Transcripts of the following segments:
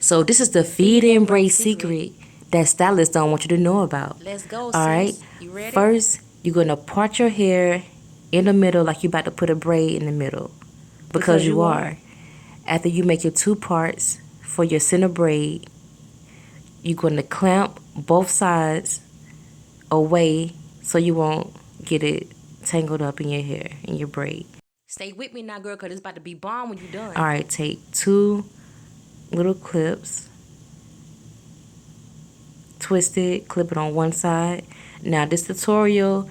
So this is the Feedin Braid secret that stylists don't want you to know about. Let's go, sis. All right. You ready? First, you're gonna part your hair in the middle like you're about to put a braid in the middle, because you are. After you make your two parts for your center braid, you're gonna clamp both sides away so you won't get it tangled up in your hair, in your braid. Stay with me now, girl, because it's about to be bomb when you're done. All right, take two little clips, twist it, clip it on one side. Now this tutorial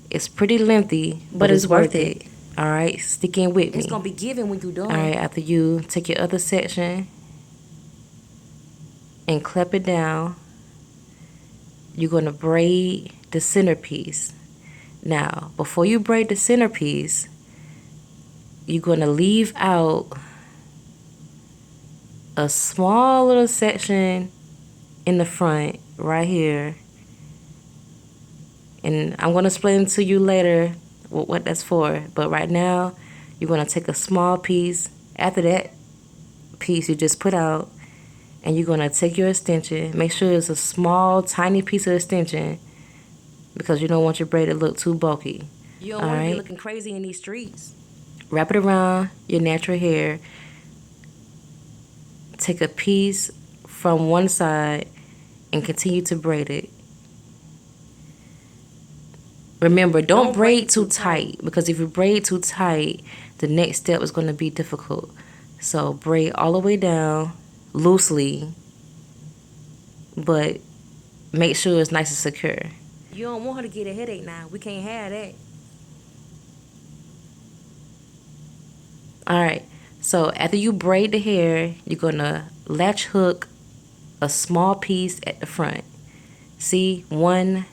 is pretty lengthy, but it's worth it. All right, stick in with me. It's gonna be given when you're done. All right, after you take your other section and clip it down, you're gonna braid the centerpiece. Now, before you braid the centerpiece, you're gonna leave out a small little section in the front right here, and I'm gonna explain to you later what that's for, but right now you're gonna take a small piece after that piece you just put out, and you're gonna take your extension. Make sure it's a small tiny piece of extension because you don't want your braid to look too bulky. You don't want to be looking crazy in these streets. Wrap it around your natural hair. Take a piece from one side and continue to braid it. Remember, don't braid too tight, because if you braid too tight, the next step is going to be difficult. So braid all the way down loosely, but make sure it's nice and secure. You don't want her to get a headache now. We can't have that. Alright, so after you braid the hair, you're going to latch hook a small piece at the front. See? 1,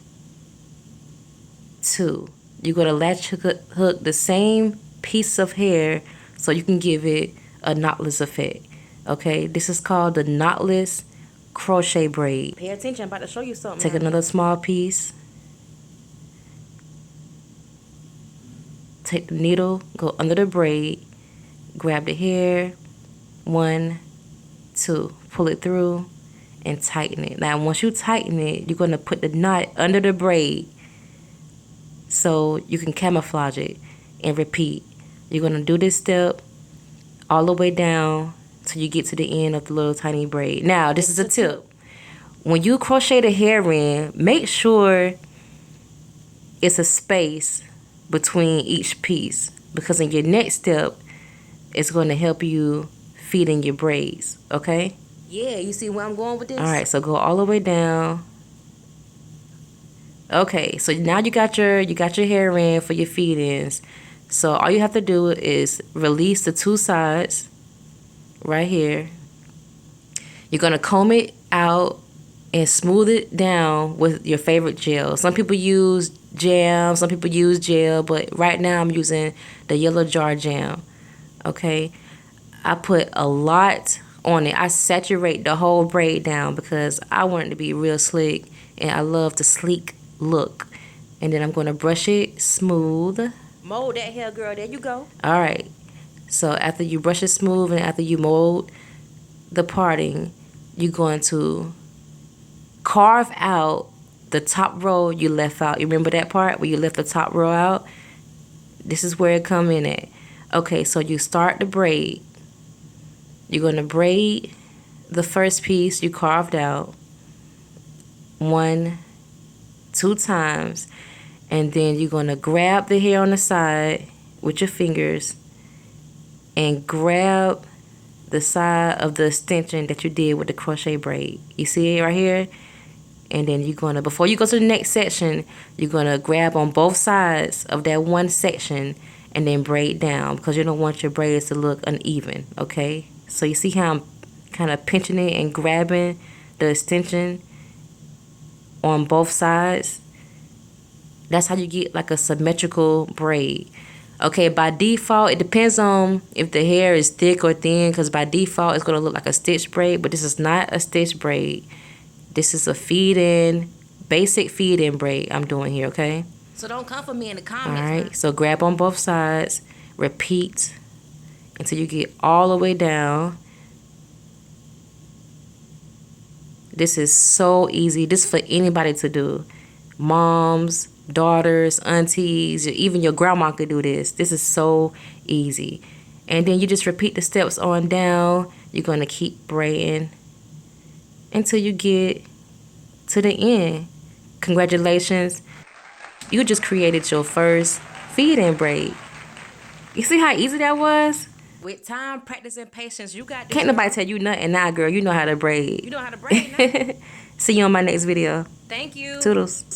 2. You're going to latch hook the same piece of hair so you can give it a knotless effect. Okay, this is called the knotless crochet braid. Pay attention, I'm about to show you something. Take another small piece. Take the needle, go under the braid, grab the hair, 1, 2, pull it through and tighten it. Now once you tighten it, you're going to put the knot under the braid so you can camouflage it, and repeat. You're going to do this step all the way down till you get to the end of the little tiny braid. Now this is a tip. When you crochet the hair in, make sure it's a space between each piece, because in your next step it's going to help you feed in your braids. Okay? Yeah, you see where I'm going with this? Alright, so go all the way down. Okay, so now you got your hair in for your feed-ins. So all you have to do is release the two sides right here. You're going to comb it out and smooth it down with your favorite gel. Some people use jam, some people use gel, but right now I'm using the yellow jar jam. Okay, I put a lot on it. I saturate the whole braid down because I want it to be real slick, and I love the sleek look. And then I'm going to brush it smooth. Mold that hair, girl. There you go. All right, so after you brush it smooth and after you mold the parting, you're going to carve out the top row you left out. You remember that part where you left the top row out? This is where it come in at. Okay, so you start the braid. You're going to braid the first piece you carved out 1, 2 times, and then you're going to grab the hair on the side with your fingers and grab the side of the extension that you did with the crochet braid. You see it right here? And then you're going to, before you go to the next section, you're going to grab on both sides of that one section and then braid down, because you don't want your braids to look uneven. Okay? So you see how I'm kind of pinching it and grabbing the extension on both sides? That's how you get like a symmetrical braid. Okay, by default, it depends on if the hair is thick or thin, because by default, it's going to look like a stitch braid, but this is not a stitch braid. This is a feed-in, basic feed-in braid I'm doing here, okay? So don't come for me in the comments. All right, so grab on both sides, repeat until you get all the way down. This is so easy. This is for anybody to do. Moms, daughters, aunties, even your grandma could do this. This is so easy. And then you just repeat the steps on down. You're going to keep braiding until you get to the end. Congratulations. You just created your first feed-in braid. You see how easy that was? With time, practice, and patience, you got this. Can't nobody tell you nothing now, girl. You know how to braid. You know how to braid now. See you on my next video. Thank you. Toodles.